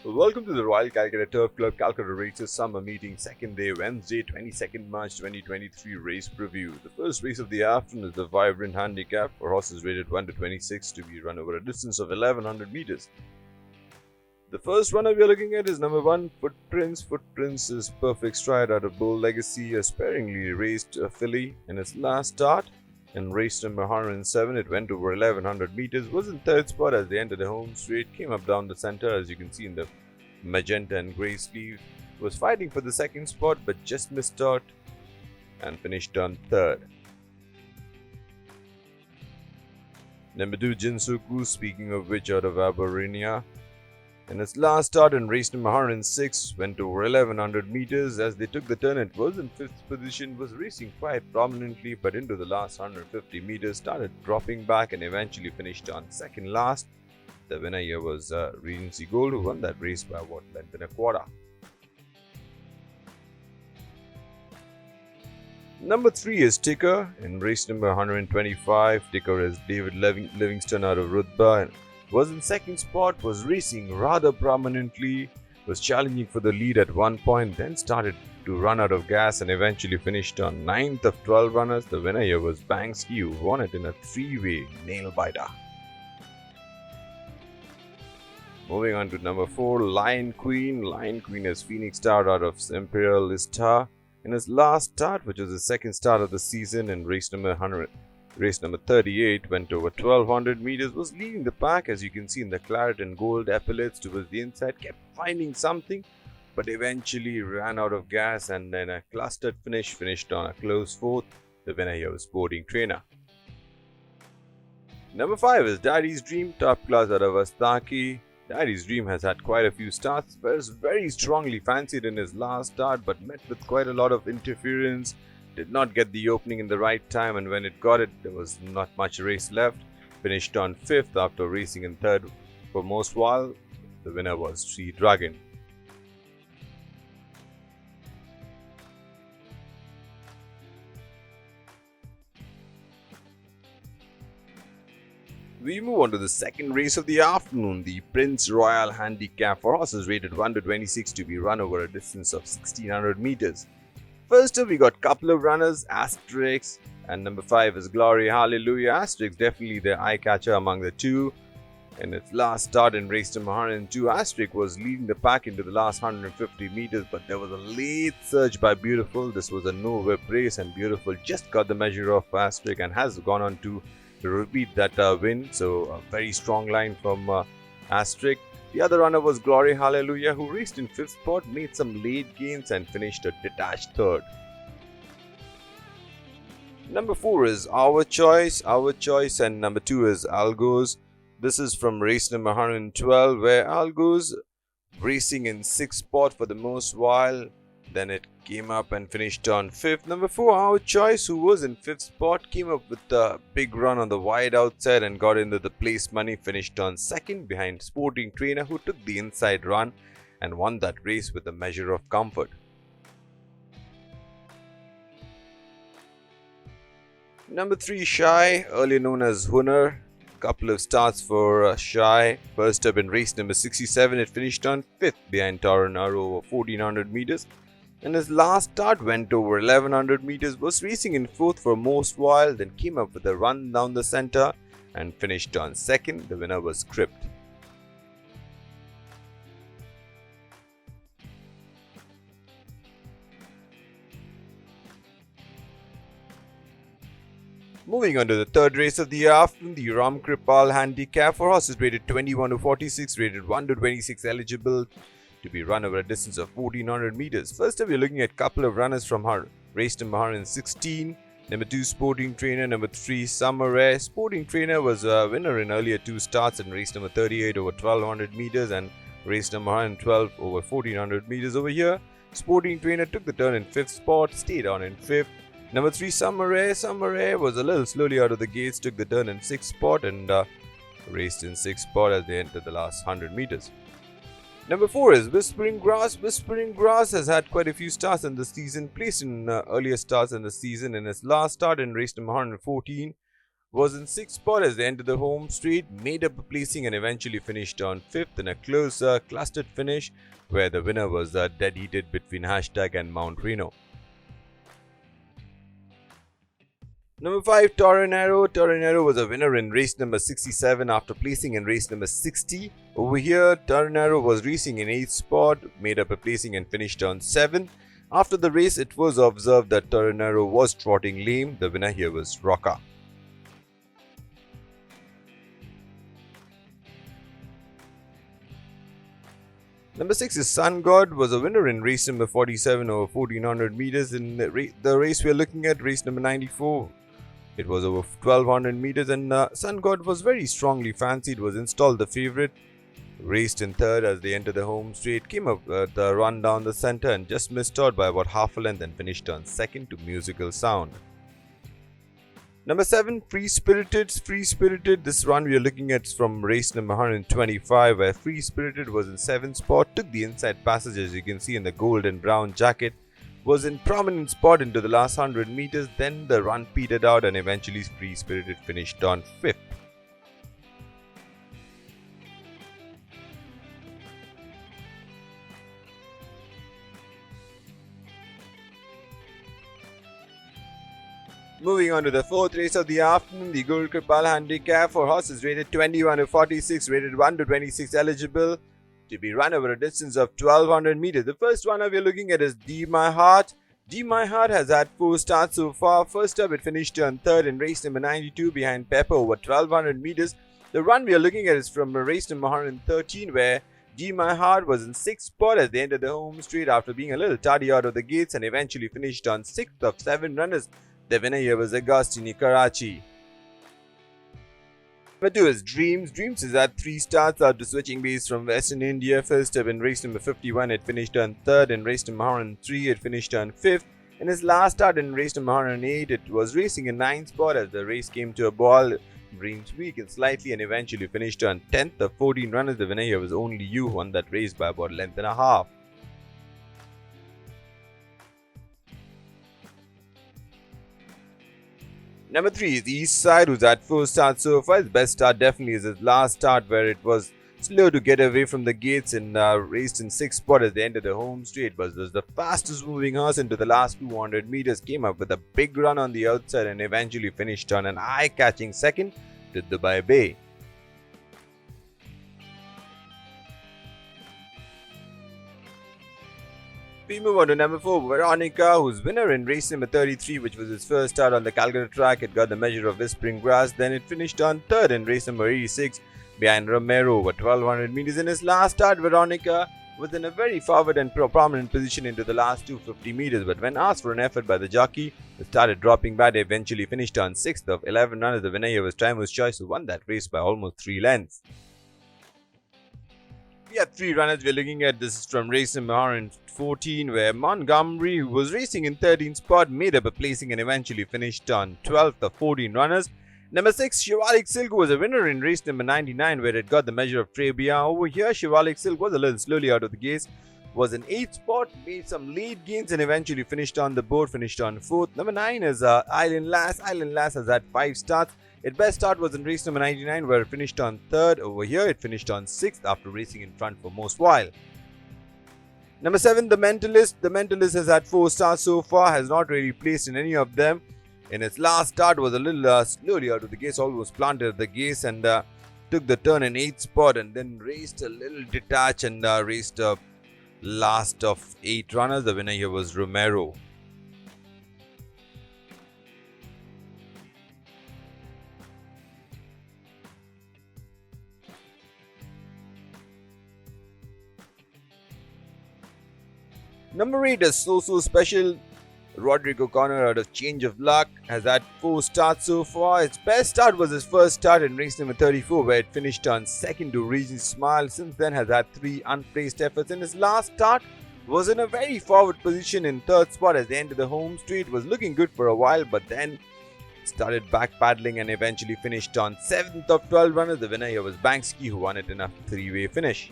Welcome to the Royal Calcutta Turf Club Calcutta Races Summer Meeting, second day, Wednesday, 22nd March 2023 race preview. The first race of the afternoon is the Vibrant Handicap for horses rated 1 to 26 to be run over a distance of 1100 meters. The first runner we are looking at is number 1, Footprints. Footprints is perfect stride out of Bull Legacy, a sparingly raced filly in its last start. In race number 107, it went over 1100 meters, was in third spot as they entered the home straight, came up down the center as you can see in the magenta and grey sleeve, was fighting for the second spot but just missed out and finished on third. Number 2, Jinsuku, speaking of which, out of Aberenia. In its last start in race number 106, went over 1100 meters. As they took the turn, it was in 5th position, was racing quite prominently, but into the last 150 meters started dropping back and eventually finished on second last. The winner here was Regency Gold, who won that race by about length and a quarter. Number 3 is Ticker. In race number 125, Ticker is David Livingston out of Rutba. Was in second spot, was racing rather prominently, was challenging for the lead at one point, then started to run out of gas and eventually finished on 9th of 12 runners. The winner here was Banksy, who won it in a 3-way nail-biter. Moving on to number 4, Lion Queen. Lion Queen is Phoenix Star out of Imperial Lista. In his last start, which was the second start of the season, in race number 38, went over 1200 meters, was leading the pack as you can see in the claret and gold epaulets towards the inside, kept finding something but eventually ran out of gas and then a clustered finish, finished on a close 4th. The winner here was Sporting Trainer. Number 5 is Daddy's Dream, top class out of Astaki. Daddy's Dream has had quite a few starts, was very strongly fancied in his last start but met with quite a lot of interference. Did not get the opening in the right time, and when it got it, there was not much race left. Finished on 5th after racing in 3rd for most while. The winner was Sea Dragon. We move on to the second race of the afternoon, the Prince Royal Handicap for horses rated 1 to 26 to be run over a distance of 1600 meters. First up, we got a couple of runners, Asterix, and number 5 is Glory Hallelujah. Asterix definitely the eye catcher among the two. In its last start in race number 102, Asterix was leading the pack into the last 150 meters, but there was a late surge by Beautiful. This was a no-whip race, and Beautiful just got the measure of Asterix and has gone on to repeat that win. So a very strong line from Asterix. The other runner was Glory Hallelujah, who raced in 5th spot, made some late gains and finished a detached 3rd. Number 4 is Our Choice, and number 2 is ALGOZE. This is from race number 112, where ALGOZE racing in 6th spot for the most while. Then it came up and finished on 5th. Number 4, Our Choice, who was in 5th spot, came up with a big run on the wide outside and got into the place money, finished on 2nd behind Sporting Trainer, who took the inside run and won that race with a measure of comfort. Number 3, Shy, earlier known as Hunter. Couple of starts for Shy. First up in race number 67, it finished on 5th behind Taranaro over 1400 meters. In his last start, went over 1100 meters, was racing in 4th for most while, then came up with a run down the center and finished on 2nd. The winner was Crypt. Moving on to the third race of the afternoon, the Ram Kripal Handicap for horses rated 21 to 46, rated 1 to 26 eligible to be run over a distance of 1400 meters. First up, we're looking at a couple of runners from her race number 116. Number 2, Sporting Trainer. Number 3, Summer Air. Sporting Trainer was a winner in earlier 2 starts in race number 38 over 1200 meters and race number 112 over 1400 meters. Over here, Sporting Trainer took the turn in 5th spot, stayed on in 5th. Number 3, Summer Air. Summer Air was a little slowly out of the gates, took the turn in 6th spot and raced in 6th spot as they entered the last 100 meters. Number 4 is Whispering Grass. Whispering Grass has had quite a few starts in the season, placed in earlier starts in the season. In his last start in race number 114, was in 6th spot as they entered the home straight, made up a placing and eventually finished on 5th in a close clustered finish where the winner was dead heated between Hashtag and Mount Reno. Number 5, Toronero. Toronero was a winner in race number 67 after placing in race number 60. Over here, Toronero was racing in 8th spot, made up a placing and finished on 7th. After the race, it was observed that Toronero was trotting lame. The winner here was Rocca. Number 6 is Sun God, was a winner in race number 47 over 1400 meters. In the race we are looking at, race number 94, it was over 1200 meters and Sun God was very strongly fancied, was installed the favourite, raced in 3rd as they entered the home straight, came up the run down the centre and just missed out by about half a length and finished on 2nd to Musical Sound. Number 7, Free Spirited. Free Spirited, this run we are looking at from race number 125 where Free Spirited was in 7th spot, took the inside passage as you can see in the gold and brown jacket, was in prominent spot into the last 100 meters, then the run petered out and eventually Free Spirited finished on 5th. Moving on to the 4th race of the afternoon, the Gul Kripal Handicap for horses rated 21 to 46, rated 1 to 26 eligible to be run over a distance of 1200 meters. The first runner we are looking at is D My Heart. D My Heart has had 4 starts so far. First up, it finished on 3rd in race number 92 behind Pepper over 1200 meters. The run we are looking at is from race number 113 where D My Heart was in 6th spot as they entered the home straight after being a little tardy out of the gates and eventually finished on 6th of 7 runners. The winner here was Agostini Karachi. Number 2 is Dreams. Dreams has had 3 starts after switching base from Western India. First up in race number 51, it finished on 3rd. In race number 103, it finished on 5th. In his last start in race number 108, it was racing in 9th spot as the race came to a ball. Dreams weakened slightly and eventually finished on 10th of 14 runners. The winner here was Only You, who won that race by about a length and a half. Number 3 is East Side, who's had 4 starts so far. His best start definitely is his last start where it was slow to get away from the gates and raced in 6th spot at the end of the home straight. But was the fastest moving horse into the last 200 meters, came up with a big run on the outside and eventually finished on an eye-catching 2nd to Dubai Bay. We move on to number 4, Veronica, whose winner in race number 33, which was his first start on the Calcutta track. It got the measure of Whispering Grass. Then it finished on 3rd in race number 86 behind Romero over 1200 meters. In his last start, Veronica was in a very forward and prominent position into the last 250 meters. But when asked for an effort by the jockey, it started dropping back. Eventually finished on 6th of 11 runners. The winner here was Timer's Choice, who won that race by almost 3 lengths. We have 3 runners we're looking at. This is from race number 114 where Montgomery, who was racing in 13th spot, made up a placing and eventually finished on 12th of 14 runners. Number 6, Shivalik Silk was a winner in race number 99 where it got the measure of Trebia. Over here, Shivalik Silk was a little slowly out of the gates, was in 8th spot, made some late gains and eventually finished on the board, finished on 4th. Number 9 is Island Lass. Island Lass has had 5 starts. Its best start was in race number 99 where it finished on 3rd. Over here, it finished on 6th after racing in front for most while. Number 7, The Mentalist. The Mentalist has had 4 starts so far, has not really placed in any of them. In its last start was a little slowly out of the gates, almost planted at the gates and took the turn in 8th spot and then raced a little detached and raced a last of 8 runners. The winner here was Romero. Number 8 is So Special. Rodrigo Connor, out of Change of Luck, has had 4 starts so far. Its best start was his first start in race number 34 where it finished on 2nd to Regent Smile. Since then has had 3 unplaced efforts. In his last start was in a very forward position in 3rd spot as the end of the home straight. Was looking good for a while but then started back paddling and eventually finished on 7th of 12 runners. The winner here was Banksy, who won it in a 3-way finish.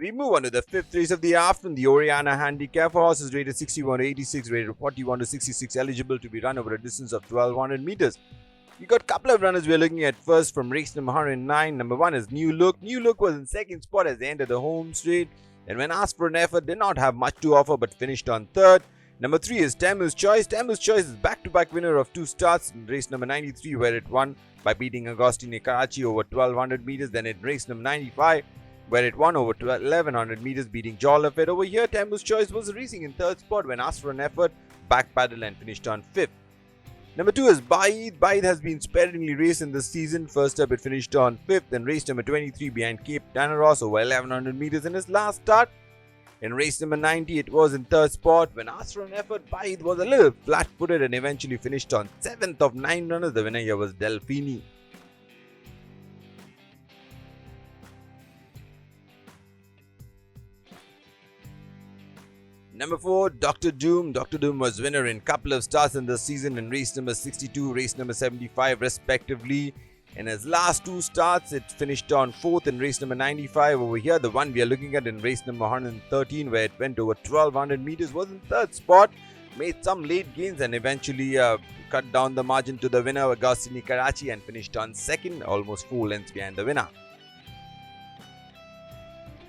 We move on to the fifth race of the afternoon, the Oriana Handicap for horses rated 61 to 86, rated 41 to 66, eligible to be run over a distance of 1200 meters. We got a couple of runners we're looking at first from race number 109. Number 1 is New Look. New Look was in second spot as they entered the home straight, and when asked for an effort, did not have much to offer but finished on third. Number 3 is Tamu's Choice. Tamu's Choice is back-to-back winner of 2 starts in race number 93, where it won by beating Agostini Karachi over 1200 meters. Then in race number 95, where it won over 1100 meters, beating Jolafed. Over here, Tamu's Choice was racing in third spot when asked for an effort, backpedaled and finished on fifth. Number 2 is Baid. Baid has been sparingly raced in this season. First up, it finished on 5th in race number 23 behind Cape Tanaros over 1100 meters in his last start. In race number 90, it was in third spot. When asked for an effort, Baid was a little flat-footed and eventually finished on 7th of 9 runners. The winner here was Delfini. Number 4, Dr. Doom. Dr. Doom was winner in couple of starts in the season in race number 62, race number 75 respectively. In his last 2 starts, it finished on 4th in race number 95. Over here, the one we are looking at in race number 113, where it went over 1200 meters, was in third spot. Made some late gains and eventually cut down the margin to the winner, Agostini Karachi, and finished on second, almost 4 lengths behind the winner.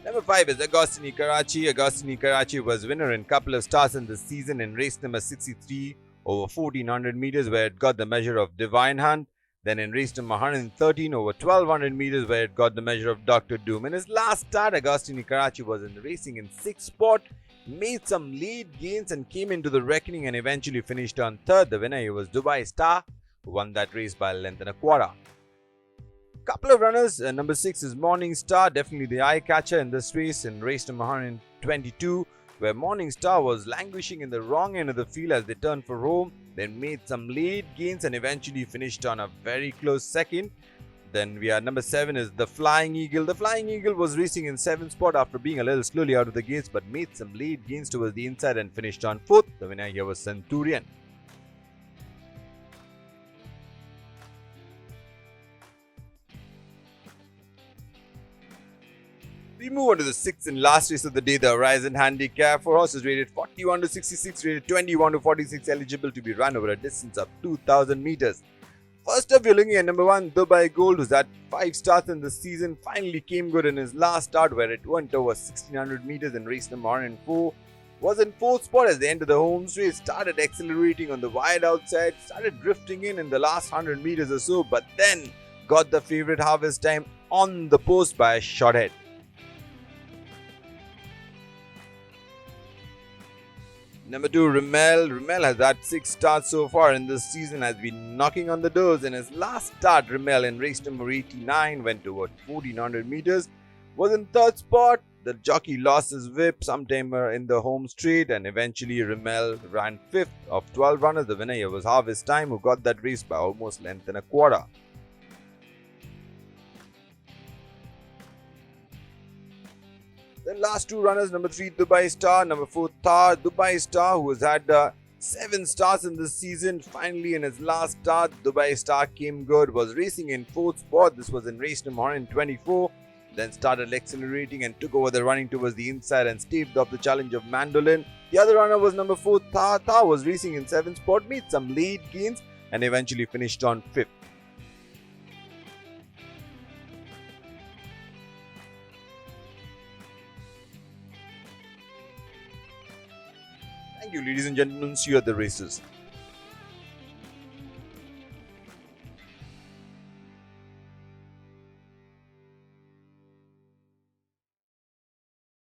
Number 5 is Agostini Karachi. Agostini Karachi was winner in couple of starts in the season in race number 63 over 1400 meters, where it got the measure of Divine Hunt. Then in race number 113 over 1200 meters, where it got the measure of Dr. Doom. In his last start, Agostini Karachi was in the racing in 6th spot, made some late gains and came into the reckoning and eventually finished on third. The winner here was Dubai Star, who won that race by a length and a quarter. Couple of runners. Number 6 is Morning Star, definitely the eye catcher in this race in race number 122, where Morning Star was languishing in the wrong end of the field as they turned for home, then made some late gains and eventually finished on a very close second. Then we are number 7 is the Flying Eagle. The Flying Eagle was racing in 7th spot after being a little slowly out of the gates, but made some late gains towards the inside and finished on 4th. The winner here was Centurion. We move on to the 6th and last race of the day, the Horizon Handicap for horses rated 41 to 66, rated 21 to 46, eligible to be run over a distance of 2000 meters. First up, we're looking at number 1, Dubai Gold, who's had 5 starts in the season, finally came good in his last start where it went over 1600 meters in race number 104. Was in 4th spot as the end of the home straight, started accelerating on the wide outside, started drifting in the last 100 meters or so, but then got the favourite Harvest Time on the post by a short head. Number 2, Rimmel. Rimmel has had 6 starts so far in this season, has been knocking on the doors. In his last start, Rimmel in race number 89 went over 1400 meters, was in 3rd spot. The jockey lost his whip sometime in the home straight and eventually Rimmel ran 5th of 12 runners. The winner here was Harvest Time, who got that race by almost length and a quarter. The last 2 runners, number 3 Dubai Star, number 4 Tar. Dubai Star, who has had 7 starts in this season, finally in his last start, Dubai Star came good, was racing in 4th spot. This was in race number 124, then started accelerating and took over the running towards the inside and staved off the challenge of Mandolin. The other runner was number 4 Tar. Tar was racing in 7th spot, made some late gains and eventually finished on 5th. Thank you, ladies and gentlemen. See you at the races.